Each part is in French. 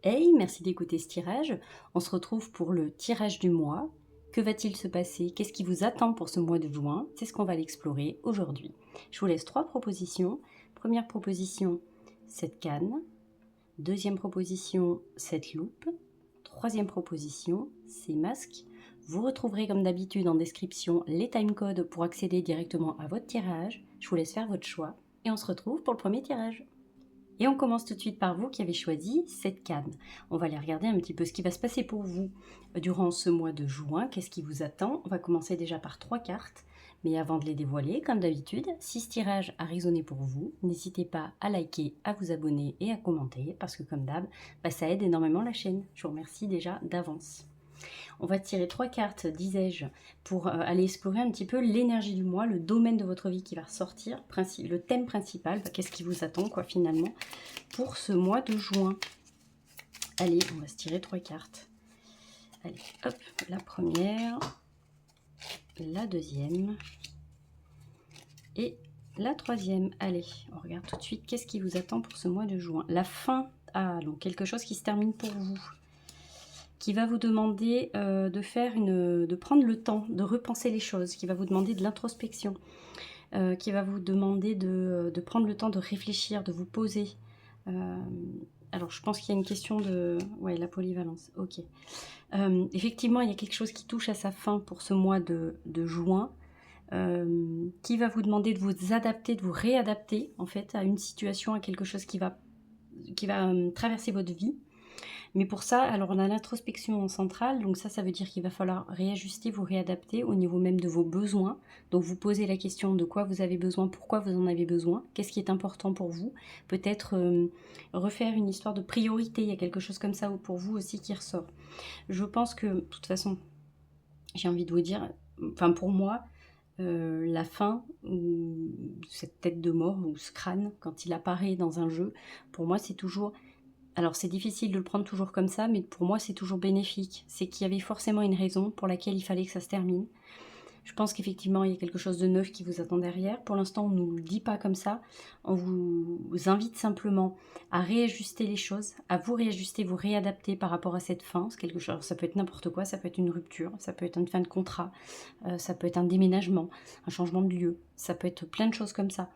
Hey, merci d'écouter ce tirage. On se retrouve pour le tirage du mois. Que va-t-il se passer? Qu'est-ce qui vous attend pour ce mois de juin? C'est ce qu'on va l'explorer aujourd'hui. Je vous laisse 3 propositions. Première proposition, cette canne. Deuxième proposition, cette loupe. Troisième proposition, ces masques. Vous retrouverez comme d'habitude en description les timecodes pour accéder directement à votre tirage. Je vous laisse faire votre choix et on se retrouve pour le premier tirage. Et on commence tout de suite par vous qui avez choisi cette canne. On va aller regarder un petit peu ce qui va se passer pour vous durant ce mois de juin. Qu'est-ce qui vous attend? On va commencer déjà par 3 cartes. Mais avant de les dévoiler, comme d'habitude, si ce tirage a résonné pour vous, n'hésitez pas à liker, à vous abonner et à commenter, parce que comme d'hab, ça aide énormément la chaîne. Je vous remercie déjà d'avance. On va tirer 3 cartes, disais-je, pour aller explorer un petit peu l'énergie du mois, le domaine de votre vie qui va ressortir, le thème principal, qu'est-ce qui vous attend finalement pour ce mois de juin. Allez, on va se tirer 3 cartes. Allez, hop, la première, la deuxième et la troisième. Allez, on regarde tout de suite qu'est-ce qui vous attend pour ce mois de juin. La fin, donc quelque chose qui se termine pour vous, qui va vous demander de prendre le temps de repenser les choses, qui va vous demander de l'introspection, qui va vous demander de prendre le temps de réfléchir, de vous poser. Alors, je pense qu'il y a une question de... Ouais, la polyvalence, ok. Effectivement, il y a quelque chose qui touche à sa fin pour ce mois de juin, qui va vous demander de vous adapter, de vous réadapter, en fait, à une situation, à quelque chose qui va traverser votre vie. Mais pour ça, alors on a l'introspection en centrale, donc ça veut dire qu'il va falloir réajuster, vous réadapter au niveau même de vos besoins. Donc vous posez la question de quoi vous avez besoin, pourquoi vous en avez besoin, qu'est-ce qui est important pour vous. Peut-être refaire une histoire de priorité, il y a quelque chose comme ça pour vous aussi qui ressort. Je pense que, de toute façon, j'ai envie de vous dire, enfin pour moi, la fin, ou cette tête de mort, ou ce crâne, quand il apparaît dans un jeu, pour moi c'est toujours... Alors c'est difficile de le prendre toujours comme ça, mais pour moi c'est toujours bénéfique. C'est qu'il y avait forcément une raison pour laquelle il fallait que ça se termine. Je pense qu'effectivement il y a quelque chose de neuf qui vous attend derrière. Pour l'instant on ne nous le dit pas comme ça. On vous invite simplement à réajuster les choses, à vous réajuster, vous réadapter par rapport à cette fin. C'est quelque chose, alors, ça peut être n'importe quoi, ça peut être une rupture, ça peut être une fin de contrat, ça peut être un déménagement, un changement de lieu, ça peut être plein de choses comme ça.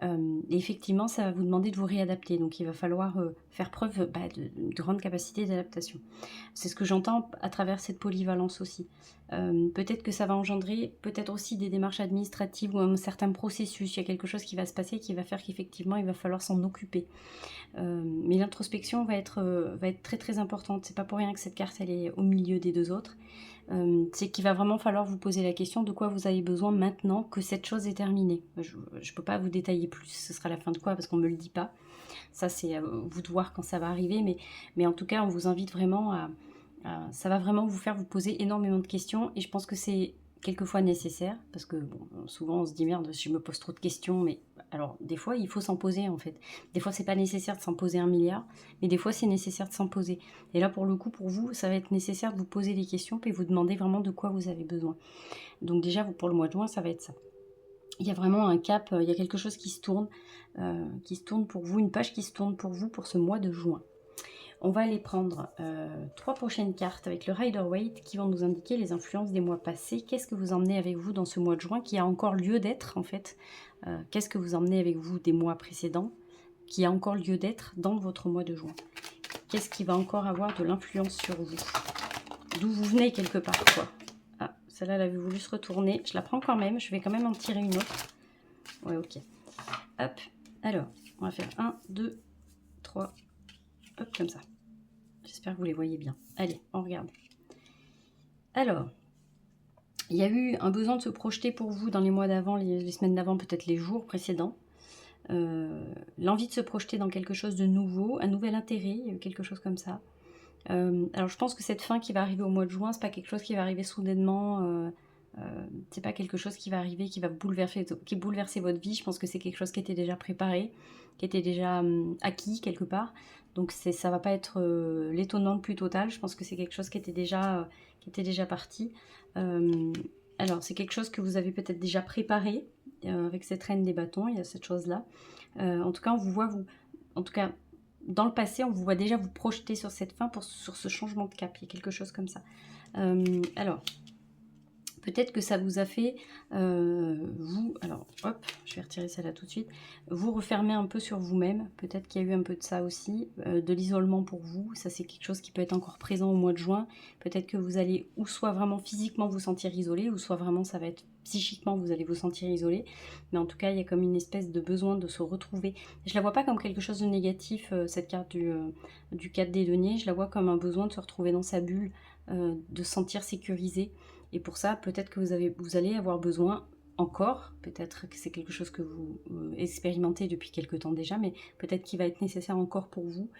Et effectivement, ça va vous demander de vous réadapter. Donc, il va falloir faire preuve de grande capacité d'adaptation. C'est ce que j'entends à travers cette polyvalence aussi. Peut-être que ça va engendrer peut-être aussi des démarches administratives ou un certain processus. Il y a quelque chose qui va se passer qui va faire qu'effectivement, il va falloir s'en occuper. Mais l'introspection va être très très importante. C'est pas pour rien que cette carte, elle est au milieu des deux autres. C'est qu'il va vraiment falloir vous poser la question de quoi vous avez besoin maintenant que cette chose est terminée. Je ne peux pas vous détailler plus, ce sera la fin de quoi parce qu'on ne me le dit pas. Ça c'est à vous de voir quand ça va arriver, mais en tout cas on vous invite vraiment ça va vraiment vous faire vous poser énormément de questions et je pense que c'est quelquefois nécessaire parce que bon, souvent on se dit merde je me pose trop de questions, mais alors des fois il faut s'en poser en fait. Des fois c'est pas nécessaire de s'en poser 1 milliard, mais des fois c'est nécessaire de s'en poser. Et là pour le coup pour vous ça va être nécessaire de vous poser des questions puis vous demander vraiment de quoi vous avez besoin. Donc déjà pour le mois de juin ça va être ça. Il y a vraiment un cap, il y a quelque chose qui se tourne pour vous, une page qui se tourne pour vous pour ce mois de juin. On va aller prendre 3 prochaines cartes avec le Rider-Waite qui vont nous indiquer les influences des mois passés. Qu'est-ce que vous emmenez avec vous dans ce mois de juin qui a encore lieu d'être en fait? Qu'est-ce que vous emmenez avec vous des mois précédents qui a encore lieu d'être dans votre mois de juin? Qu'est-ce qui va encore avoir de l'influence sur vous? D'où vous venez quelque part quoi? Ah, celle-là elle avait voulu se retourner. Je la prends quand même, je vais quand même en tirer une autre. Ouais, ok. Hop, alors, on va faire 1, 2, 3, hop, comme ça. J'espère que vous les voyez bien. Allez, on regarde. Alors, il y a eu un besoin de se projeter pour vous dans les mois d'avant, les semaines d'avant, peut-être les jours précédents. L'envie de se projeter dans quelque chose de nouveau, un nouvel intérêt, il y a eu quelque chose comme ça. Alors je pense que cette fin qui va arriver au mois de juin, c'est pas quelque chose qui va arriver soudainement, c'est pas quelque chose qui va arriver, qui va bouleverser votre vie. Je pense que c'est quelque chose qui était déjà préparé, qui était déjà acquis quelque part. Donc ça va pas être l'étonnant le plus total. Je pense que c'est quelque chose qui était déjà parti. Alors c'est quelque chose que vous avez peut-être déjà préparé avec cette reine des bâtons. Il y a cette chose là. En tout cas on vous voit en tout cas dans le passé, on vous voit déjà vous projeter sur cette fin, sur ce changement de cap. Il y a quelque chose comme ça. Alors, peut-être que ça vous a fait, vous, alors hop, je vais retirer celle-là tout de suite, vous refermer un peu sur vous-même. Peut-être qu'il y a eu un peu de ça aussi, de l'isolement pour vous. Ça, c'est quelque chose qui peut être encore présent au mois de juin. Peut-être que vous allez ou soit vraiment physiquement vous sentir isolé, ou soit vraiment ça va être psychiquement vous allez vous sentir isolé. Mais en tout cas, il y a comme une espèce de besoin de se retrouver. Je la vois pas comme quelque chose de négatif, cette carte du 4 des deniers. Je la vois comme un besoin de se retrouver dans sa bulle, de se sentir sécurisé. Et pour ça, peut-être que vous allez avoir besoin encore, peut-être que c'est quelque chose que vous expérimentez depuis quelque temps déjà, mais peut-être qu'il va être nécessaire encore pour vous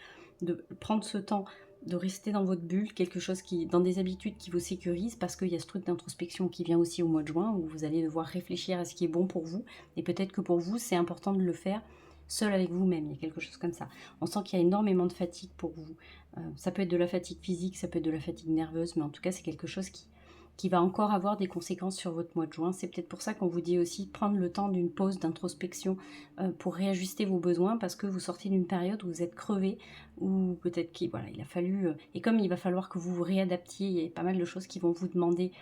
de prendre ce temps de rester dans votre bulle, quelque chose dans des habitudes qui vous sécurisent, parce qu'il y a ce truc d'introspection qui vient aussi au mois de juin, où vous allez devoir réfléchir à ce qui est bon pour vous, et peut-être que pour vous, c'est important de le faire seul avec vous-même, il y a quelque chose comme ça. On sent qu'il y a énormément de fatigue pour vous. Ça peut être de la fatigue physique, ça peut être de la fatigue nerveuse, mais en tout cas, c'est quelque chose qui va encore avoir des conséquences sur votre mois de juin. C'est peut-être pour ça qu'on vous dit aussi de prendre le temps d'une pause d'introspection pour réajuster vos besoins, parce que vous sortez d'une période où vous êtes crevé, ou peut-être qu'il voilà, il a fallu, et comme il va falloir que vous vous réadaptiez, il y a pas mal de choses qui vont vous demander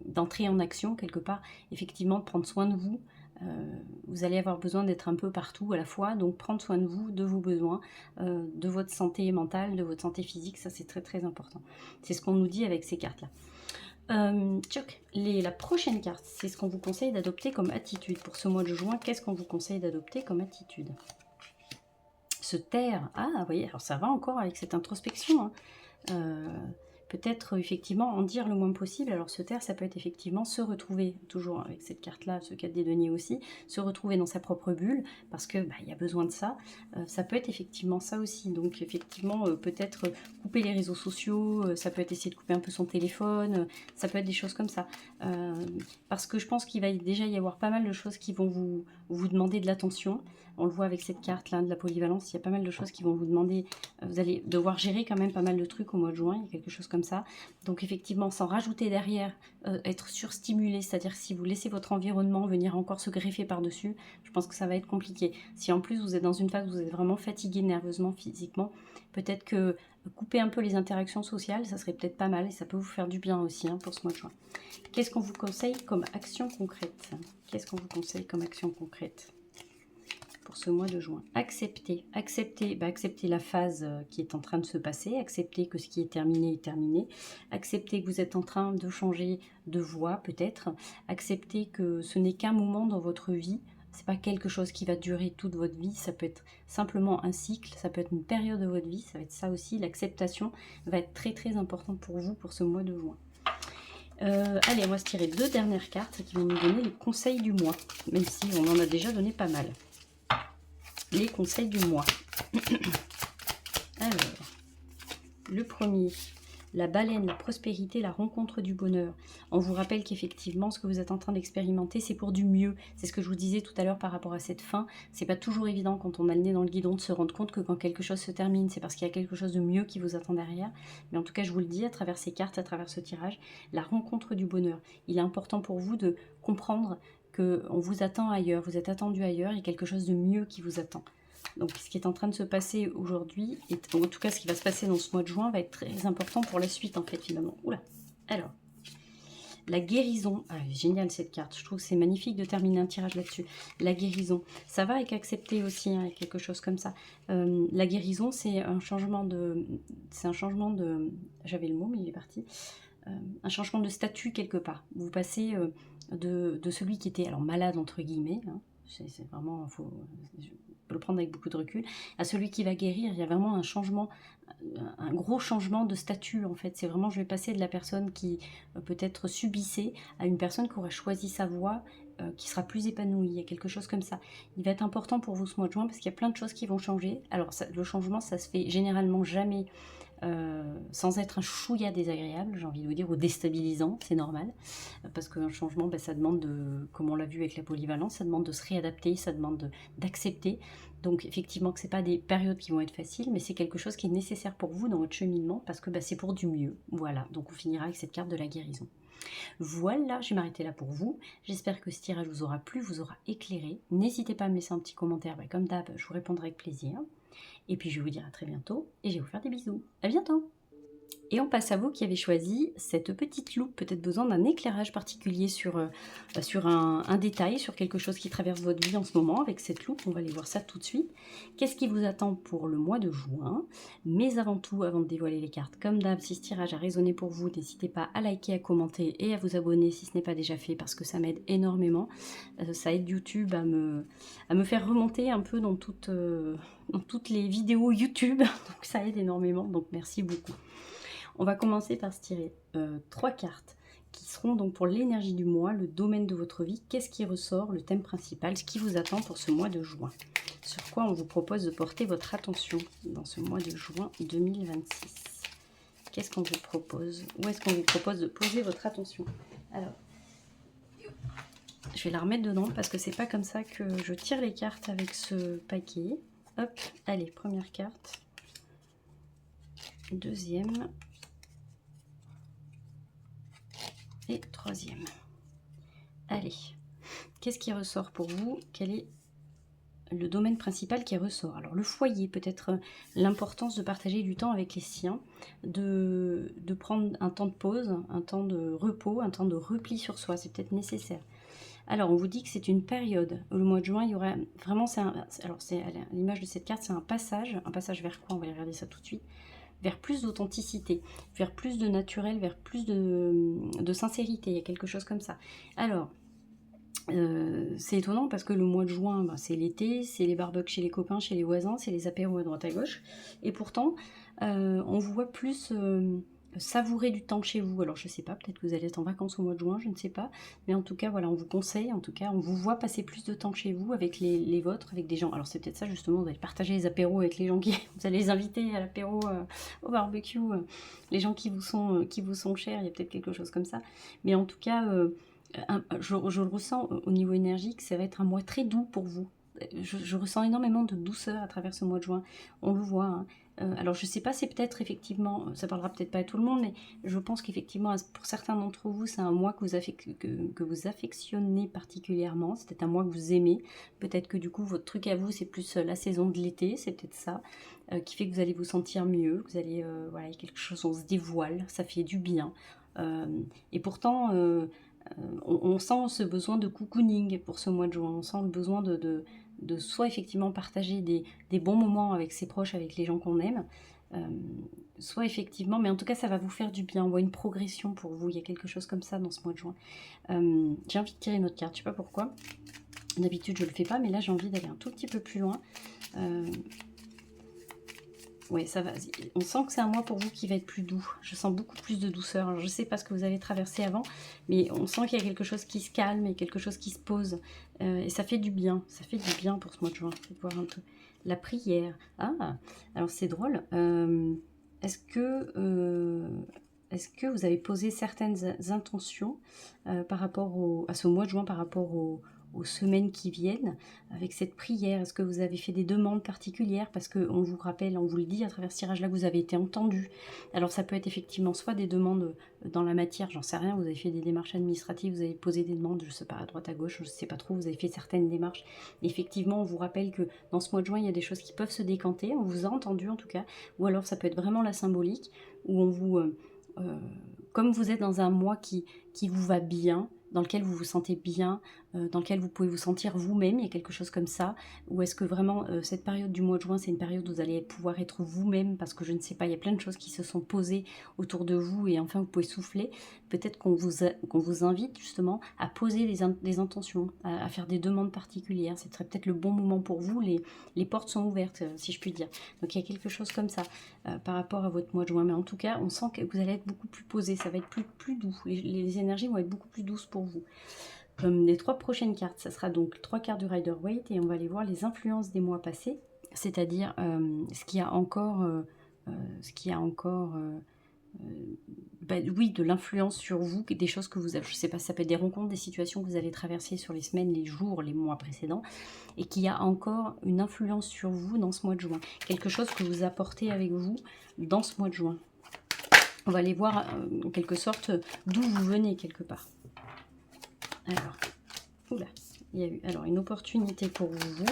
d'entrer en action quelque part, effectivement de prendre soin de vous. Vous allez avoir besoin d'être un peu partout à la fois, donc prendre soin de vous, de vos besoins, de votre santé mentale, de votre santé physique, ça c'est très très important. C'est ce qu'on nous dit avec ces cartes-là. La prochaine carte, c'est ce qu'on vous conseille d'adopter comme attitude. Pour ce mois de juin, qu'est-ce qu'on vous conseille d'adopter comme attitude? Se taire. Ah, vous voyez, alors ça va encore avec cette introspection. Peut-être effectivement en dire le moins possible. Alors se taire, ça peut être effectivement se retrouver, toujours avec cette carte-là, ce 4 des deniers aussi, se retrouver dans sa propre bulle, parce que il y a besoin de ça. Ça peut être effectivement ça aussi. Donc effectivement, peut-être couper les réseaux sociaux, ça peut être essayer de couper un peu son téléphone, ça peut être des choses comme ça. Parce que je pense qu'il va déjà y avoir pas mal de choses qui vont vous demander de l'attention. On le voit avec cette carte-là de la polyvalence, il y a pas mal de choses qui vont vous demander, vous allez devoir gérer quand même pas mal de trucs au mois de juin, il y a quelque chose comme ça. Donc effectivement, sans rajouter derrière, être surstimulé, c'est-à-dire si vous laissez votre environnement venir encore se greffer par-dessus, je pense que ça va être compliqué. Si en plus vous êtes dans une phase où vous êtes vraiment fatigué nerveusement, physiquement, peut-être que couper un peu les interactions sociales, ça serait peut-être pas mal et ça peut vous faire du bien aussi pour ce mois de juin. Qu'est-ce qu'on vous conseille comme action concrète? Qu'est-ce qu'on vous conseille comme action concrète pour ce mois de juin? Accepter la phase qui est en train de se passer, accepter que ce qui est terminé est terminé, accepter que vous êtes en train de changer de voie peut-être, accepter que ce n'est qu'un moment dans votre vie, c'est pas quelque chose qui va durer toute votre vie, ça peut être simplement un cycle, ça peut être une période de votre vie, ça va être ça aussi, l'acceptation va être très très importante pour vous pour ce mois de juin. Allez, on va se tirer 2 dernières cartes qui vont nous donner les conseils du mois, même si on en a déjà donné pas mal. Les conseils du mois. Alors, le premier, la baleine, la prospérité, la rencontre du bonheur. On vous rappelle qu'effectivement, ce que vous êtes en train d'expérimenter, c'est pour du mieux. C'est ce que je vous disais tout à l'heure par rapport à cette fin. C'est pas toujours évident quand on a le nez dans le guidon de se rendre compte que quand quelque chose se termine, c'est parce qu'il y a quelque chose de mieux qui vous attend derrière. Mais en tout cas, je vous le dis à travers ces cartes, à travers ce tirage, la rencontre du bonheur. Il est important pour vous de comprendre qu'on vous attend ailleurs, vous êtes attendu ailleurs, il y a quelque chose de mieux qui vous attend. Donc ce qui est en train de se passer aujourd'hui, en tout cas ce qui va se passer dans ce mois de juin, va être très important pour la suite en fait finalement. Oula. Alors, la guérison, génial cette carte, je trouve que c'est magnifique de terminer un tirage là-dessus. La guérison, ça va avec accepter aussi, quelque chose comme ça. La guérison, c'est un changement de... J'avais le mot mais il est parti. Un changement de statut quelque part. Vous passez de celui qui était alors malade entre guillemets, c'est vraiment, je peux le prendre avec beaucoup de recul, à celui qui va guérir. Il y a vraiment un changement, un gros changement de statut en fait. C'est vraiment, je vais passer de la personne qui peut-être subissait à une personne qui aura choisi sa voie, qui sera plus épanouie. Il y a quelque chose comme ça. Il va être important pour vous ce mois de juin parce qu'il y a plein de choses qui vont changer. Alors le changement, ça se fait généralement jamais sans être un chouïa désagréable, j'ai envie de vous dire, ou déstabilisant, c'est normal, parce qu'un changement, ça demande comme on l'a vu avec la polyvalence, ça demande de se réadapter, ça demande d'accepter. Donc effectivement que c'est pas des périodes qui vont être faciles, mais c'est quelque chose qui est nécessaire pour vous dans votre cheminement, parce que c'est pour du mieux. Voilà, donc on finira avec cette carte de la guérison. Voilà, je vais m'arrêter là pour vous. J'espère que ce tirage vous aura plu, vous aura éclairé. N'hésitez pas à me laisser un petit commentaire, comme d'hab, je vous répondrai avec plaisir. Et puis je vais vous dire à très bientôt et je vais vous faire des bisous. À bientôt! Et on passe à vous qui avez choisi cette petite loupe, peut-être besoin d'un éclairage particulier sur, sur un détail, sur quelque chose qui traverse votre vie en ce moment. Avec cette loupe, on va aller voir ça tout de suite. Qu'est-ce qui vous attend pour le mois de juin? Mais avant tout, avant de dévoiler les cartes, comme d'hab, si ce tirage a résonné pour vous, n'hésitez pas à liker, à commenter et à vous abonner si ce n'est pas déjà fait, parce que ça m'aide énormément. Ça aide YouTube à me faire remonter un peu dans toutes les vidéos YouTube, donc ça aide énormément, donc merci beaucoup. On va commencer par se tirer 3 cartes qui seront donc pour l'énergie du mois, le domaine de votre vie, qu'est-ce qui ressort, le thème principal, ce qui vous attend pour ce mois de juin. Sur quoi on vous propose de porter votre attention dans ce mois de juin 2026. Qu'est-ce qu'on vous propose? Où est-ce qu'on vous propose de poser votre attention? Alors, je vais la remettre dedans parce que c'est pas comme ça que je tire les cartes avec ce paquet. Hop, allez, première carte. Deuxième. Et troisième. Allez, qu'est-ce qui ressort pour vous? Quel est le domaine principal qui ressort? Alors le foyer, peut-être l'importance de partager du temps avec les siens, de prendre un temps de pause, un temps de repos, un temps de repli sur soi, c'est peut-être nécessaire. Alors on vous dit que c'est une période, le mois de juin, il y aura vraiment, alors c'est à l'image de cette carte, c'est un passage vers quoi? On va aller regarder ça tout de suite. Vers plus d'authenticité, vers plus de naturel, vers plus de sincérité, il y a quelque chose comme ça. Alors, c'est étonnant parce que le mois de juin, ben, c'est l'été, c'est les barbecues chez les copains, chez les voisins, c'est les apéros à droite à gauche, et pourtant, on vous voit plus savourer du temps chez vous. Alors je sais pas, peut-être que vous allez être en vacances au mois de juin, je ne sais pas, mais en tout cas voilà, on vous conseille, en tout cas on vous voit passer plus de temps chez vous avec les vôtres, avec des gens. Alors c'est peut-être ça justement, vous allez partager les apéros avec les gens qui, vous allez les inviter à l'apéro, au barbecue, les gens qui vous sont chers, il y a peut-être quelque chose comme ça, mais en tout cas je le ressens au niveau énergique, ça va être un mois très doux pour vous. Je ressens énormément de douceur à travers ce mois de juin, on le voit, hein. Alors je sais pas, c'est peut-être effectivement, ça parlera peut-être pas à tout le monde, mais je pense qu'effectivement pour certains d'entre vous, c'est un mois que vous affectionnez particulièrement, c'est peut-être un mois que vous aimez, peut-être que du coup votre truc à vous c'est plus la saison de l'été, c'est peut-être ça, qui fait que vous allez vous sentir mieux, que vous allez, voilà, il y a quelque chose, on se dévoile, ça fait du bien, et pourtant on sent ce besoin de cocooning pour ce mois de juin, on sent le besoin de soit effectivement partager des bons moments avec ses proches, avec les gens qu'on aime, soit effectivement, mais en tout cas ça va vous faire du bien, on voit une progression pour vous, il y a quelque chose comme ça dans ce mois de juin. J'ai envie de tirer une autre carte, je sais pas pourquoi, d'habitude je le fais pas, mais là j'ai envie d'aller un tout petit peu plus loin. Ouais, ça va. On sent que c'est un mois pour vous qui va être plus doux. Je sens beaucoup plus de douceur. Alors, je ne sais pas ce que vous avez traversé avant, mais on sent qu'il y a quelque chose qui se calme et quelque chose qui se pose. Et ça fait du bien. Ça fait du bien pour ce mois de juin. Je vais voir un peu. La prière. Ah, alors c'est drôle. Est-ce que vous avez posé certaines intentions par rapport à ce mois de juin, par rapport aux semaines qui viennent, avec cette prière? Est-ce que vous avez fait des demandes particulières? Parce qu'on vous rappelle, on vous le dit à travers ce tirage-là, que vous avez été entendu. Alors ça peut être effectivement soit des demandes dans la matière, j'en sais rien, vous avez fait des démarches administratives, vous avez posé des demandes, je sais pas, à droite, à gauche, je sais pas trop, vous avez fait certaines démarches. Effectivement, on vous rappelle que dans ce mois de juin, il y a des choses qui peuvent se décanter, on vous a entendu en tout cas, ou alors ça peut être vraiment la symbolique, où on vous... comme vous êtes dans un mois qui vous va bien, dans lequel vous vous sentez bien, dans lequel vous pouvez vous sentir vous-même, il y a quelque chose comme ça, ou est-ce que vraiment cette période du mois de juin, c'est une période où vous allez pouvoir être vous-même, parce que je ne sais pas, il y a plein de choses qui se sont posées autour de vous, et enfin vous pouvez souffler. Peut-être qu'on vous invite justement à poser des intentions, à faire des demandes particulières, c'est peut-être le bon moment pour vous, les portes sont ouvertes, si je puis dire. Donc il y a quelque chose comme ça par rapport à votre mois de juin, mais en tout cas, on sent que vous allez être beaucoup plus posé, ça va être plus doux, les énergies vont être beaucoup plus douces pour vous. Les 3 prochaines cartes, ça sera donc 3 cartes du Rider-Waite, et on va aller voir les influences des mois passés, c'est-à-dire ce qu'il y a encore, oui, de l'influence sur vous, des choses que vous avez, je sais pas, ça peut être des rencontres, des situations que vous avez traversées sur les semaines, les jours, les mois précédents, et qu'il y a encore une influence sur vous dans ce mois de juin, quelque chose que vous apportez avec vous dans ce mois de juin. On va aller voir en quelque sorte d'où vous venez quelque part. Alors, oula, il y a eu alors une opportunité pour vous.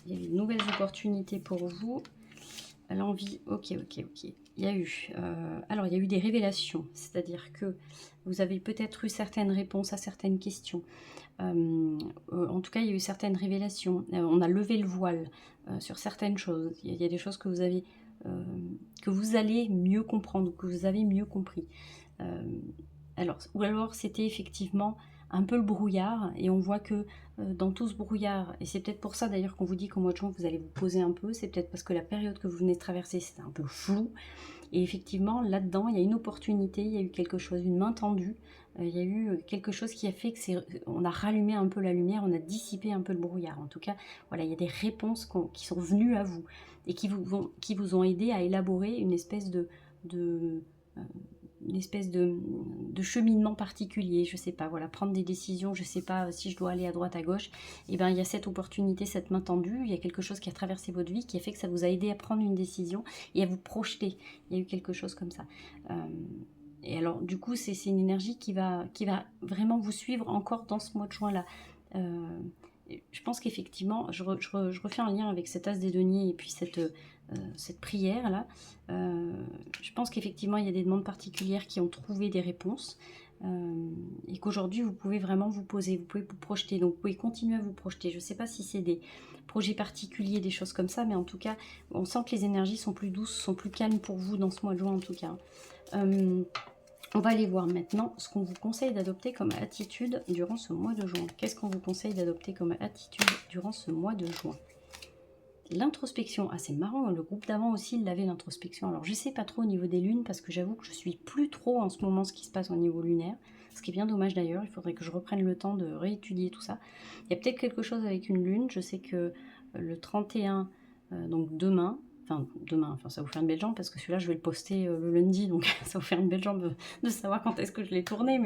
Il y a eu de nouvelles opportunités pour vous. L'envie, ok. Il y a eu, alors il y a eu des révélations, c'est-à-dire que vous avez peut-être eu certaines réponses à certaines questions. En tout cas, il y a eu certaines révélations. On a levé le voile sur certaines choses. Il y a des choses que vous avez, que vous allez mieux comprendre, que vous avez mieux compris. Ou alors c'était effectivement un peu le brouillard, et on voit que dans tout ce brouillard, et c'est peut-être pour ça d'ailleurs qu'on vous dit qu'au mois de juin vous allez vous poser un peu, c'est peut-être parce que la période que vous venez de traverser c'était un peu flou, et effectivement là-dedans il y a une opportunité, il y a eu quelque chose, une main tendue, il y a eu quelque chose qui a fait que on a rallumé un peu la lumière, on a dissipé un peu le brouillard. En tout cas, voilà, il y a des réponses qui sont venues à vous et qui vous ont aidé à élaborer une espèce de une espèce de cheminement particulier, je sais pas, voilà, prendre des décisions, je sais pas si je dois aller à droite, à gauche, et ben il y a cette opportunité, cette main tendue, il y a quelque chose qui a traversé votre vie, qui a fait que ça vous a aidé à prendre une décision et à vous projeter. Il y a eu quelque chose comme ça. Et alors, du coup, c'est une énergie qui va vraiment vous suivre encore dans ce mois de juin-là. Je pense qu'effectivement, je refais un lien avec cet as des deniers et puis cette prière-là. Je pense qu'effectivement, il y a des demandes particulières qui ont trouvé des réponses. Et qu'aujourd'hui, vous pouvez vraiment vous poser, vous pouvez vous projeter. Donc, vous pouvez continuer à vous projeter. Je ne sais pas si c'est des projets particuliers, des choses comme ça, mais en tout cas, on sent que les énergies sont plus douces, sont plus calmes pour vous dans ce mois de juin, en tout cas. On va aller voir maintenant ce qu'on vous conseille d'adopter comme attitude durant ce mois de juin. Qu'est-ce qu'on vous conseille d'adopter comme attitude durant ce mois de juin? L'introspection. Ah, c'est marrant, le groupe d'avant aussi, il avait l'introspection. Alors, je ne sais pas trop au niveau des lunes, parce que j'avoue que je suis plus trop en ce moment ce qui se passe au niveau lunaire. Ce qui est bien dommage d'ailleurs, il faudrait que je reprenne le temps de réétudier tout ça. Il y a peut-être quelque chose avec une lune. Je sais que le 31, donc demain, ça va vous faire une belle jambe parce que celui-là je vais le poster le lundi, donc ça va vous faire une belle jambe de savoir quand est-ce que je l'ai tourné,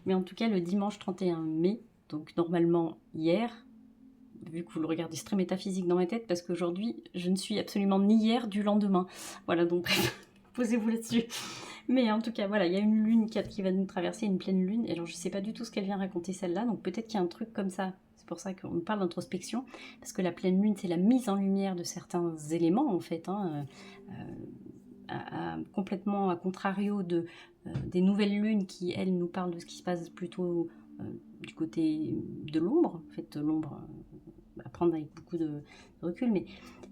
mais en tout cas le dimanche 31 mai, donc normalement hier, vu que vous le regardez, c'est très métaphysique dans ma tête parce qu'aujourd'hui je ne suis absolument ni hier du lendemain, voilà, donc posez-vous là-dessus. Mais en tout cas, voilà, il y a une lune qui va nous traverser, une pleine lune, et alors je sais pas du tout ce qu'elle vient raconter celle-là, donc peut-être qu'il y a un truc comme ça. C'est pour ça qu'on parle d'introspection, parce que la pleine lune, c'est la mise en lumière de certains éléments, en fait, complètement à contrario des nouvelles lunes qui, elles, nous parlent de ce qui se passe plutôt du côté de l'ombre, en fait, l'ombre, à prendre avec beaucoup de recul,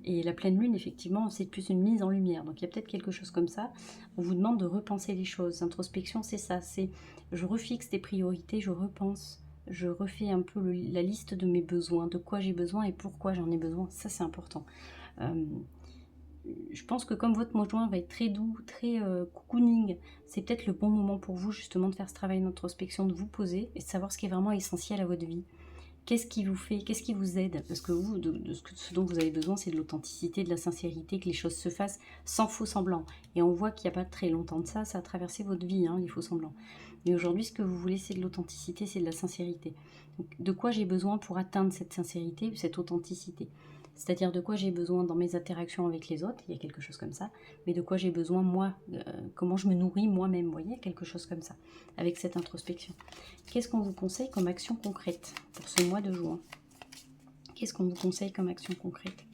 et la pleine lune, effectivement, c'est plus une mise en lumière. Donc il y a peut-être quelque chose comme ça. On vous demande de repenser les choses. L'introspection, c'est ça. C'est je refixe des priorités, je repense, je refais un peu la liste de mes besoins, de quoi j'ai besoin et pourquoi j'en ai besoin. Ça, c'est important. Je pense que comme votre mois de juin va être très doux, très cocooning, c'est peut-être le bon moment pour vous justement de faire ce travail d'introspection, de vous poser et de savoir ce qui est vraiment essentiel à votre vie. Qu'est-ce qui vous fait, qu'est-ce qui vous aide? Parce que vous, ce dont vous avez besoin, c'est de l'authenticité, de la sincérité, que les choses se fassent sans faux semblant. Et on voit qu'il n'y a pas très longtemps de ça, ça a traversé votre vie, hein, les faux semblants. Mais aujourd'hui, ce que vous voulez, c'est de l'authenticité, c'est de la sincérité. Donc, de quoi j'ai besoin pour atteindre cette sincérité, cette authenticité? C'est-à-dire de quoi j'ai besoin dans mes interactions avec les autres, il y a quelque chose comme ça, mais de quoi j'ai besoin moi, comment je me nourris moi-même, vous voyez, quelque chose comme ça, avec cette introspection. Qu'est-ce qu'on vous conseille comme action concrète pour ce mois de juin? Qu'est-ce qu'on vous conseille comme action concrète?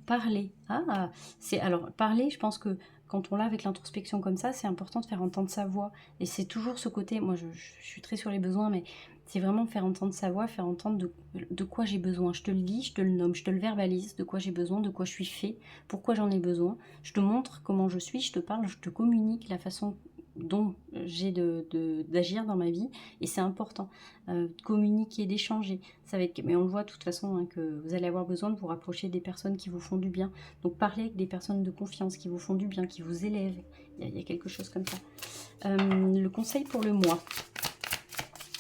Parler. Ah, alors parler, je pense que quand on l'a avec l'introspection comme ça, c'est important de faire entendre sa voix. Et c'est toujours ce côté, moi je suis très sur les besoins, mais c'est vraiment faire entendre sa voix, faire entendre de quoi j'ai besoin. Je te le dis, je te le nomme, je te le verbalise, de quoi j'ai besoin, de quoi je suis fait, pourquoi j'en ai besoin. Je te montre comment je suis, je te parle, je te communique la façon dont j'ai d'agir dans ma vie, et c'est important de communiquer, d'échanger. Ça va être, mais on le voit de toute façon hein, que vous allez avoir besoin de vous rapprocher des personnes qui vous font du bien. Donc parlez avec des personnes de confiance qui vous font du bien, qui vous élèvent. Il y a quelque chose comme ça. Le conseil pour le mois.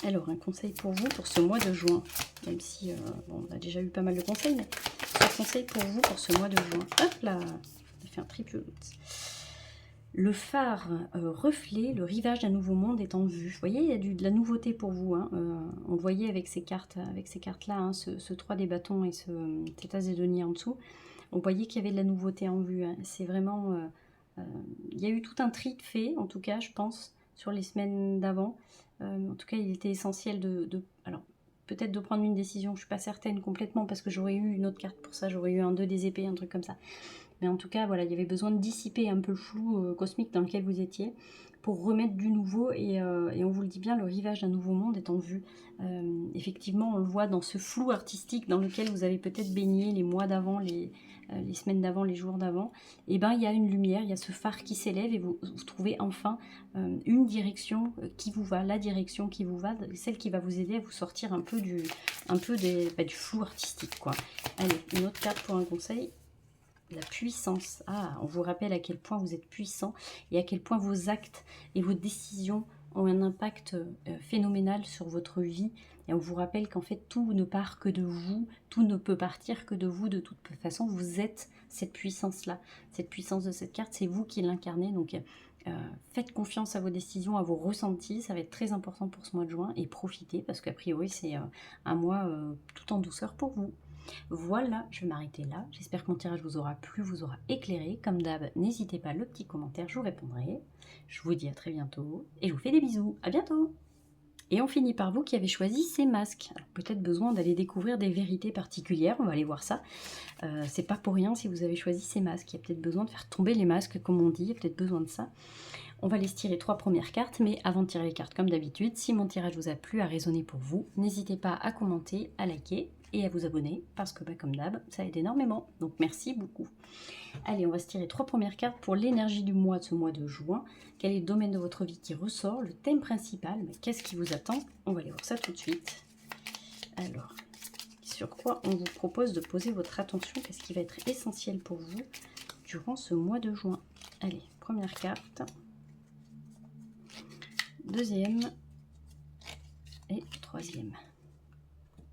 Alors un conseil pour vous pour ce mois de juin. Même si bon, on a déjà eu pas mal de conseils, mais ce conseil pour vous pour ce mois de juin. Hop là, on a fait un triple. Le phare reflet, le rivage d'un nouveau monde est en vue. Vous voyez, il y a de la nouveauté pour vous. Hein. On le voyait avec ces cartes-là, hein, ce 3 des bâtons et cet as des deniers en dessous. On voyait qu'il y avait de la nouveauté en vue. Hein. C'est vraiment... il y a eu tout un tri de fait, en tout cas, je pense, sur les semaines d'avant. En tout cas, il était essentiel alors, peut-être de prendre une décision. Je ne suis pas certaine complètement parce que j'aurais eu une autre carte pour ça. J'aurais eu un 2 des épées, un truc comme ça. Mais en tout cas, voilà, il y avait besoin de dissiper un peu le flou cosmique dans lequel vous étiez pour remettre du nouveau. Et on vous le dit bien, le rivage d'un nouveau monde est en vue. Effectivement, on le voit dans ce flou artistique dans lequel vous avez peut-être baigné les mois d'avant, les semaines d'avant, les jours d'avant. Et ben, il y a une lumière, il y a ce phare qui s'élève et vous trouvez enfin une direction qui vous va, la direction qui vous va, celle qui va vous aider à vous sortir un peu du flou artistique, quoi. Allez, une autre carte pour un conseil. La puissance. Ah, on vous rappelle à quel point vous êtes puissant et à quel point vos actes et vos décisions ont un impact phénoménal sur votre vie. Et on vous rappelle qu'en fait, tout ne part que de vous, tout ne peut partir que de vous. De toute façon, vous êtes cette puissance-là. Cette puissance de cette carte, c'est vous qui l'incarnez. Donc, faites confiance à vos décisions, à vos ressentis. Ça va être très important pour ce mois de juin. Et profitez, parce qu'a priori, c'est un mois tout en douceur pour vous. Voilà, je vais m'arrêter là. J'espère que mon tirage vous aura plu, vous aura éclairé. Comme d'hab, n'hésitez pas, le petit commentaire, je vous répondrai. Je vous dis à très bientôt et je vous fais des bisous. À bientôt. Et on finit par vous qui avez choisi ces masques. Alors peut-être besoin d'aller découvrir des vérités particulières, on va aller voir ça. C'est pas pour rien si vous avez choisi ces masques. Il y a peut-être besoin de faire tomber les masques, comme on dit, il y a peut-être besoin de ça. On va les tirer 3 premières cartes, mais avant de tirer les cartes comme d'habitude, si mon tirage vous a plu, a résonné pour vous, n'hésitez pas à commenter, à liker et à vous abonner, parce que comme d'hab, ça aide énormément. Donc merci beaucoup. Allez, on va se tirer 3 premières cartes pour l'énergie du mois de ce mois de juin. Quel est le domaine de votre vie qui ressort, le thème principal, mais qu'est-ce qui vous attend? On va aller voir ça tout de suite. Alors, sur quoi on vous propose de poser votre attention? Qu'est-ce qui va être essentiel pour vous durant ce mois de juin? Allez, première carte. Deuxième et troisième.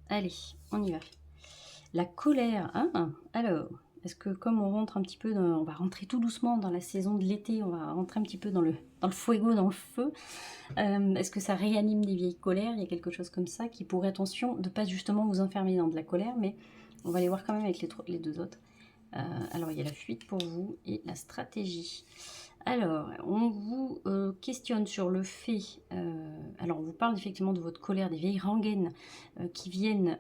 Allez, on y va. La colère. Hein, alors, est-ce que comme on rentre un petit peu, on va rentrer tout doucement dans la saison de l'été, on va rentrer un petit peu dans le fuego, dans le feu. Est-ce que ça réanime des vieilles colères? Il y a quelque chose comme ça qui pourrait, attention, de pas justement vous enfermer dans de la colère, mais on va les voir quand même avec les deux autres. Alors, il y a la fuite pour vous et la stratégie. Alors, on vous questionne sur le fait, alors on vous parle effectivement de votre colère, des vieilles rengaines qui viennent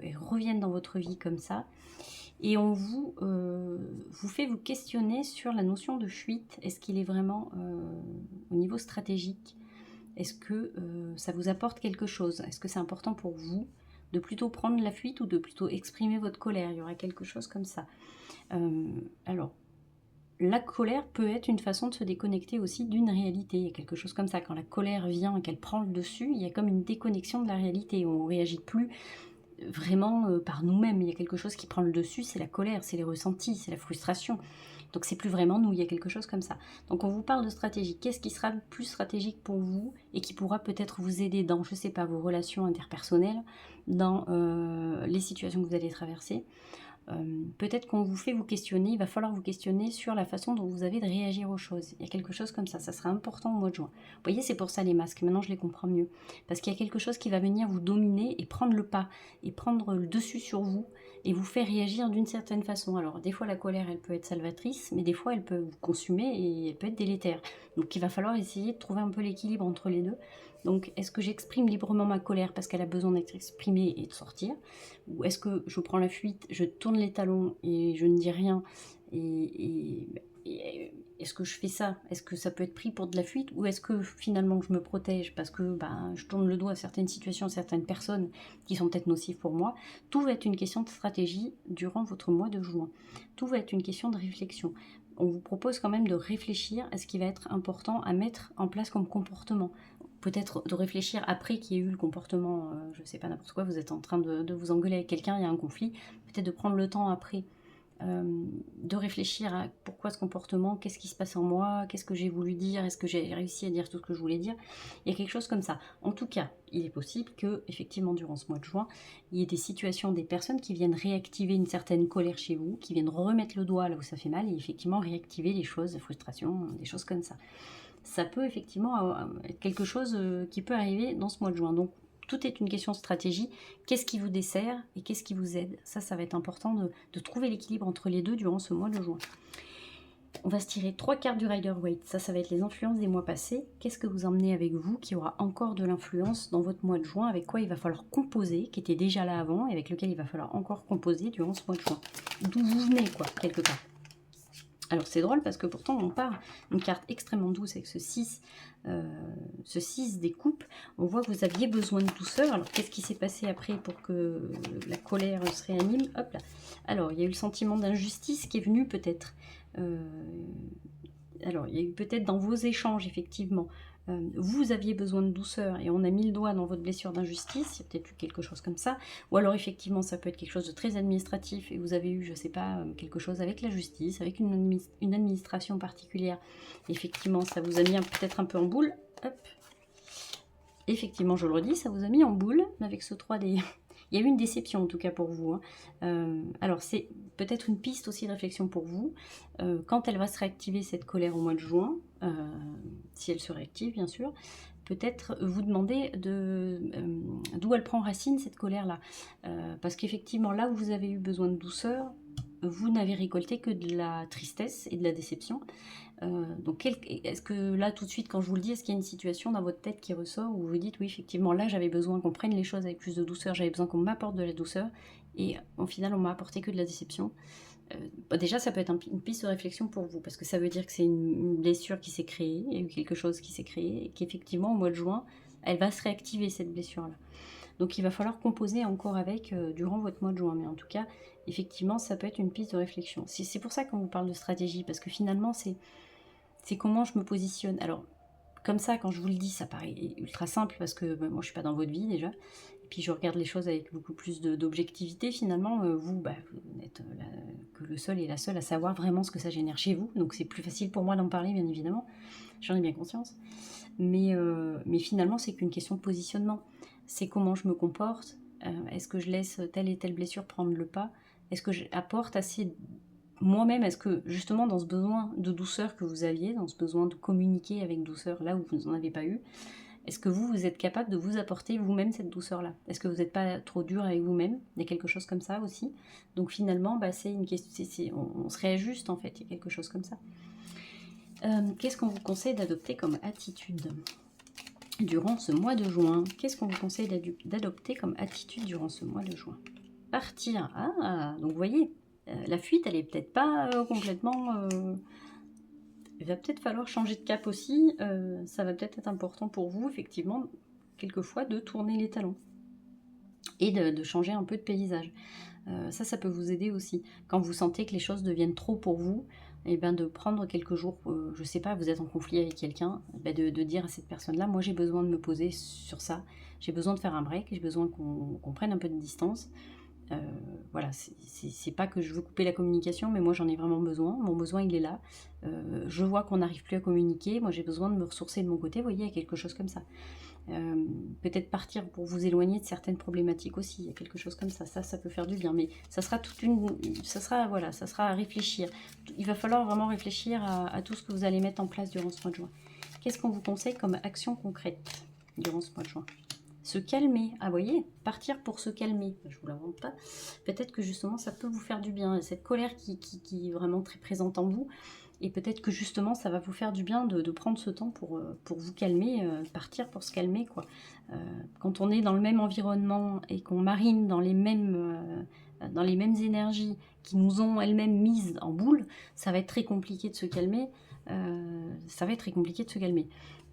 et reviennent dans votre vie comme ça, et on vous fait vous questionner sur la notion de fuite. Est-ce qu'il est vraiment au niveau stratégique? Est-ce que ça vous apporte quelque chose? Est-ce que c'est important pour vous de plutôt prendre la fuite ou de plutôt exprimer votre colère? Il y aura quelque chose comme ça. Alors, la colère peut être une façon de se déconnecter aussi d'une réalité. Il y a quelque chose comme ça. Quand la colère vient et qu'elle prend le dessus, il y a comme une déconnexion de la réalité. On ne réagit plus vraiment par nous-mêmes. Il y a quelque chose qui prend le dessus, c'est la colère, c'est les ressentis, c'est la frustration. Donc c'est plus vraiment nous, il y a quelque chose comme ça. Donc on vous parle de stratégie. Qu'est-ce qui sera le plus stratégique pour vous et qui pourra peut-être vous aider dans, je ne sais pas, vos relations interpersonnelles, dans les situations que vous allez traverser? Peut-être qu'on vous fait vous questionner, il va falloir vous questionner sur la façon dont vous avez de réagir aux choses. Il y a quelque chose comme ça sera important au mois de juin. Vous voyez, c'est pour ça les masques, maintenant je les comprends mieux. Parce qu'il y a quelque chose qui va venir vous dominer et prendre le pas, et prendre le dessus sur vous, et vous faire réagir d'une certaine façon. Alors des fois la colère, elle peut être salvatrice, mais des fois elle peut vous consumer et elle peut être délétère. Donc il va falloir essayer de trouver un peu l'équilibre entre les deux. Donc, est-ce que j'exprime librement ma colère parce qu'elle a besoin d'être exprimée et de sortir? Ou est-ce que je prends la fuite, je tourne les talons et je ne dis rien? Et est-ce que je fais ça? Est-ce que ça peut être pris pour de la fuite? Ou est-ce que finalement je me protège parce que je tourne le dos à certaines situations, à certaines personnes qui sont peut-être nocives pour moi? Tout va être une question de stratégie durant votre mois de juin. Tout va être une question de réflexion. On vous propose quand même de réfléchir à ce qui va être important à mettre en place comme comportement. Peut-être de réfléchir après qu'il y ait eu le comportement, je ne sais pas, n'importe quoi, vous êtes en train de vous engueuler avec quelqu'un, il y a un conflit, peut-être de prendre le temps après de réfléchir à pourquoi ce comportement, qu'est-ce qui se passe en moi, qu'est-ce que j'ai voulu dire, est-ce que j'ai réussi à dire tout ce que je voulais dire? Il y a quelque chose comme ça. En tout cas, il est possible que, effectivement, durant ce mois de juin, il y ait des situations, des personnes qui viennent réactiver une certaine colère chez vous, qui viennent remettre le doigt là où ça fait mal, et effectivement réactiver les choses, la frustration, des choses comme ça. Ça peut effectivement être quelque chose qui peut arriver dans ce mois de juin. Donc, tout est une question de stratégie. Qu'est-ce qui vous dessert et qu'est-ce qui vous aide? Ça va être important de trouver l'équilibre entre les deux durant ce mois de juin. On va se tirer 3 cartes du Rider-Waite. Ça va être les influences des mois passés. Qu'est-ce que vous emmenez avec vous qui aura encore de l'influence dans votre mois de juin, avec quoi il va falloir composer, qui était déjà là avant, et avec lequel il va falloir encore composer durant ce mois de juin. D'où vous venez, quoi, quelque part. Alors c'est drôle parce que pourtant on part une carte extrêmement douce avec ce 6 des coupes. On voit que vous aviez besoin de douceur. Alors qu'est-ce qui s'est passé après pour que la colère se réanime? Hop là. Alors il y a eu le sentiment d'injustice qui est venu peut-être. Alors il y a eu peut-être dans vos échanges effectivement. Vous aviez besoin de douceur et on a mis le doigt dans votre blessure d'injustice, il y a peut-être eu quelque chose comme ça, ou alors effectivement ça peut être quelque chose de très administratif et vous avez eu, je sais pas, quelque chose avec la justice, avec une administration particulière, effectivement ça vous a mis peut-être un peu en boule, hop, effectivement je le redis, ça vous a mis en boule avec ce 3D. Il y a eu une déception en tout cas pour vous. Alors c'est peut-être une piste aussi de réflexion pour vous. Quand elle va se réactiver cette colère au mois de juin, si elle se réactive bien sûr, peut-être vous demander d'où elle prend racine cette colère-là. Parce qu'effectivement là où vous avez eu besoin de douceur, vous n'avez récolté que de la tristesse et de la déception. Donc est-ce que là tout de suite quand je vous le dis, est-ce qu'il y a une situation dans votre tête qui ressort où vous vous dites oui effectivement là j'avais besoin qu'on prenne les choses avec plus de douceur, j'avais besoin qu'on m'apporte de la douceur et au final on m'a apporté que de la déception. Déjà ça peut être une piste de réflexion pour vous parce que ça veut dire que c'est une blessure qui s'est créée, il y a eu quelque chose qui s'est créé et qu'effectivement au mois de juin elle va se réactiver cette blessure là. Donc il va falloir composer encore avec durant votre mois de juin. Mais en tout cas, effectivement, ça peut être une piste de réflexion. C'est pour ça qu'on vous parle de stratégie, parce que finalement, c'est comment je me positionne. Alors, comme ça, quand je vous le dis, ça paraît ultra simple, parce que moi, je ne suis pas dans votre vie déjà. Et puis, je regarde les choses avec beaucoup plus d'objectivité. Finalement, vous n'êtes que le seul et la seule à savoir vraiment ce que ça génère chez vous. Donc, c'est plus facile pour moi d'en parler, bien évidemment. J'en ai bien conscience. Mais finalement, c'est qu'une question de positionnement. C'est comment je me comporte. Est-ce que je laisse telle et telle blessure prendre le pas? Est-ce que j'apporte assez moi-même? Est-ce que justement dans ce besoin de douceur que vous aviez, dans ce besoin de communiquer avec douceur là où vous n'en avez pas eu, est-ce que vous êtes capable de vous apporter vous-même cette douceur-là? Est-ce que vous n'êtes pas trop dur avec vous-même? Il y a quelque chose comme ça aussi. Donc finalement, c'est une question, on se réajuste en fait, il y a quelque chose comme ça. Qu'est-ce qu'on vous conseille d'adopter comme attitude durant ce mois de juin? Qu'est-ce qu'on vous conseille d'adopter comme attitude durant ce mois de juin? Partir. Ah, donc vous voyez, la fuite, elle est peut-être pas complètement... il va peut-être falloir changer de cap aussi. Ça va peut-être être important pour vous, effectivement, quelquefois, de tourner les talons. Et de changer un peu de paysage. Ça peut vous aider aussi. Quand vous sentez que les choses deviennent trop pour vous, et de prendre quelques jours, je sais pas, vous êtes en conflit avec quelqu'un, de dire à cette personne-là, moi j'ai besoin de me poser sur ça, j'ai besoin de faire un break, j'ai besoin qu'on prenne un peu de distance. Voilà, c'est pas que je veux couper la communication, mais moi j'en ai vraiment besoin, mon besoin il est là. Je vois qu'on n'arrive plus à communiquer, moi j'ai besoin de me ressourcer de mon côté, vous voyez, il y a quelque chose comme ça. Peut-être partir pour vous éloigner de certaines problématiques aussi, il y a quelque chose comme ça, ça peut faire du bien, mais ça sera ça sera à réfléchir. Il va falloir vraiment réfléchir à tout ce que vous allez mettre en place durant ce mois de juin. Qu'est-ce qu'on vous conseille comme action concrète durant ce mois de juin? Se calmer, ah vous voyez, partir pour se calmer, je vous l'invente pas, peut-être que justement ça peut vous faire du bien, cette colère qui est vraiment très présente en vous, et peut-être que justement ça va vous faire du bien de prendre ce temps pour vous calmer, partir pour se calmer quoi. Quand on est dans le même environnement et qu'on marine dans les mêmes énergies qui nous ont elles-mêmes mises en boule, ça va être très compliqué de se calmer.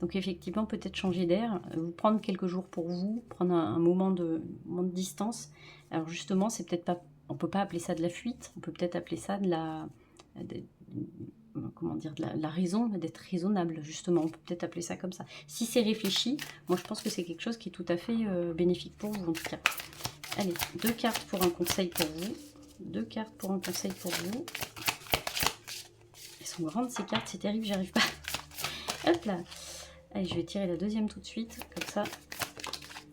Donc effectivement, peut-être changer d'air, vous prendre quelques jours pour vous, prendre un moment de distance. Alors justement, c'est peut-être pas, on peut pas appeler ça de la fuite, on peut peut-être appeler ça de la raison, d'être raisonnable, justement, on peut peut-être appeler ça comme ça. Si c'est réfléchi, moi je pense que c'est quelque chose qui est tout à fait bénéfique pour vous en tout cas. Allez, 2 cartes pour un conseil pour vous. 2 cartes pour un conseil pour vous. Elles sont grandes ces cartes, c'est terrible, j'arrive pas. Hop là. Allez, je vais tirer la deuxième tout de suite, comme ça.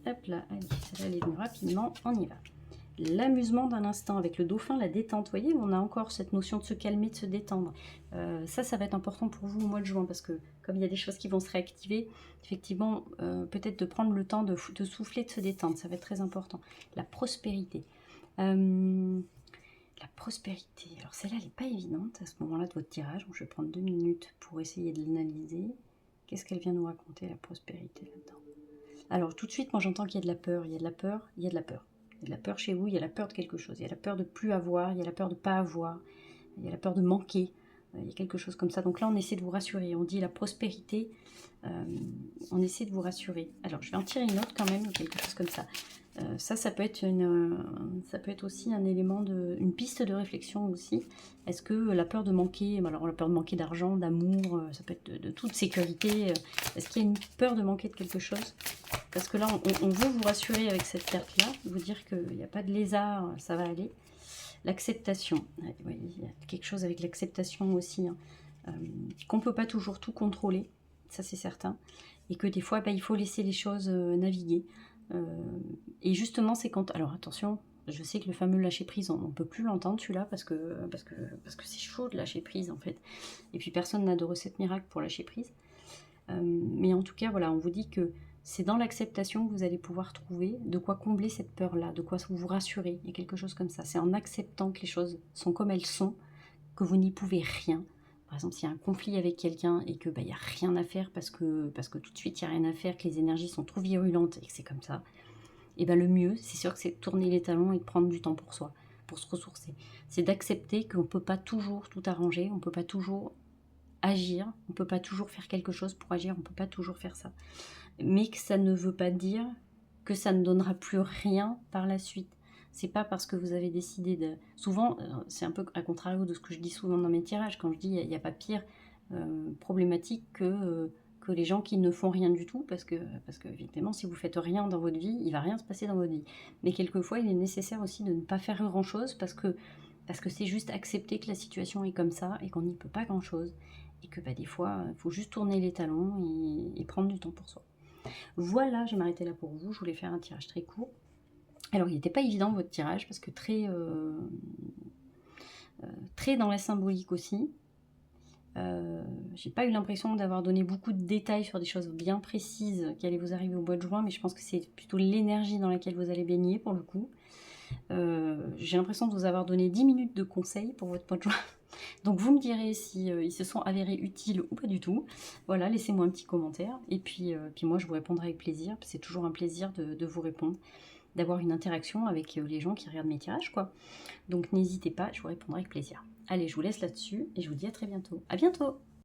Hop là, allez, ça va aller mieux rapidement, on y va. L'amusement d'un instant avec le dauphin, la détente. Vous voyez, on a encore cette notion de se calmer, de se détendre. Ça va être important pour vous au mois de juin, parce que comme il y a des choses qui vont se réactiver, effectivement, peut-être de prendre le temps de souffler, de se détendre, ça va être très important. La prospérité. La prospérité. Alors celle-là, elle n'est pas évidente à ce moment-là de votre tirage. Donc, je vais prendre 2 minutes pour essayer de l'analyser. Qu'est-ce qu'elle vient nous raconter, la prospérité, là-dedans? Alors tout de suite, moi j'entends qu'il y a de la peur, il y a de la peur, il y a de la peur. Il y a de la peur chez vous, il y a la peur de quelque chose. Il y a la peur de plus avoir, il y a la peur de pas avoir, il y a la peur de manquer. Il y a quelque chose comme ça. Donc là, on essaie de vous rassurer. On dit la prospérité, on essaie de vous rassurer. Alors, je vais en tirer une autre quand même, quelque chose comme ça. Ça peut être aussi un élément une piste de réflexion aussi. Est-ce que la peur de manquer, alors la peur de manquer d'argent, d'amour, ça peut être de toute sécurité. Est-ce qu'il y a une peur de manquer de quelque chose? Parce que là, on veut vous rassurer avec cette carte-là, vous dire qu'il n'y a pas de lézard, ça va aller. L'acceptation, ouais, il y a quelque chose avec l'acceptation aussi, hein, qu'on ne peut pas toujours tout contrôler, ça c'est certain, et que des fois, il faut laisser les choses naviguer. Et justement, c'est quand... Alors attention, je sais que le fameux lâcher prise, on ne peut plus l'entendre celui-là, parce que c'est chaud de lâcher prise en fait. Et puis personne n'a de recette miracle pour lâcher prise. Mais en tout cas, voilà, on vous dit que c'est dans l'acceptation que vous allez pouvoir trouver de quoi combler cette peur-là, de quoi vous rassurer, il y a quelque chose comme ça. C'est en acceptant que les choses sont comme elles sont, que vous n'y pouvez rien. Par exemple, s'il y a un conflit avec quelqu'un et que il n'y a rien à faire parce que tout de suite il n'y a rien à faire, que les énergies sont trop virulentes et que c'est comme ça, et le mieux, c'est sûr que c'est de tourner les talons et de prendre du temps pour soi, pour se ressourcer. C'est d'accepter qu'on ne peut pas toujours tout arranger, on ne peut pas toujours agir, on ne peut pas toujours faire quelque chose pour agir, on ne peut pas toujours faire ça. Mais que ça ne veut pas dire que ça ne donnera plus rien par la suite. C'est pas parce que vous avez décidé de... Souvent, c'est un peu à contrario de ce que je dis souvent dans mes tirages, quand je dis il n'y a pas pire problématique que les gens qui ne font rien du tout, parce que évidemment, si vous faites rien dans votre vie, il va rien se passer dans votre vie. Mais quelquefois, il est nécessaire aussi de ne pas faire grand-chose, parce que c'est juste accepter que la situation est comme ça, et qu'on n'y peut pas grand-chose, et que des fois, il faut juste tourner les talons et prendre du temps pour soi. Voilà, je vais m'arrêter là pour vous. Je voulais faire un tirage très court. Alors, il n'était pas évident votre tirage parce que très dans la symbolique aussi. J'ai pas eu l'impression d'avoir donné beaucoup de détails sur des choses bien précises qui allaient vous arriver au mois de juin, mais je pense que c'est plutôt l'énergie dans laquelle vous allez baigner pour le coup. J'ai l'impression de vous avoir donné 10 minutes de conseils pour votre mois de juin. Donc vous me direz si ils se sont avérés utiles ou pas du tout. Voilà, laissez-moi un petit commentaire. Et puis moi, je vous répondrai avec plaisir. C'est toujours un plaisir de vous répondre, d'avoir une interaction avec les gens qui regardent mes tirages, quoi. Donc n'hésitez pas, je vous répondrai avec plaisir. Allez, je vous laisse là-dessus et je vous dis à très bientôt. À bientôt!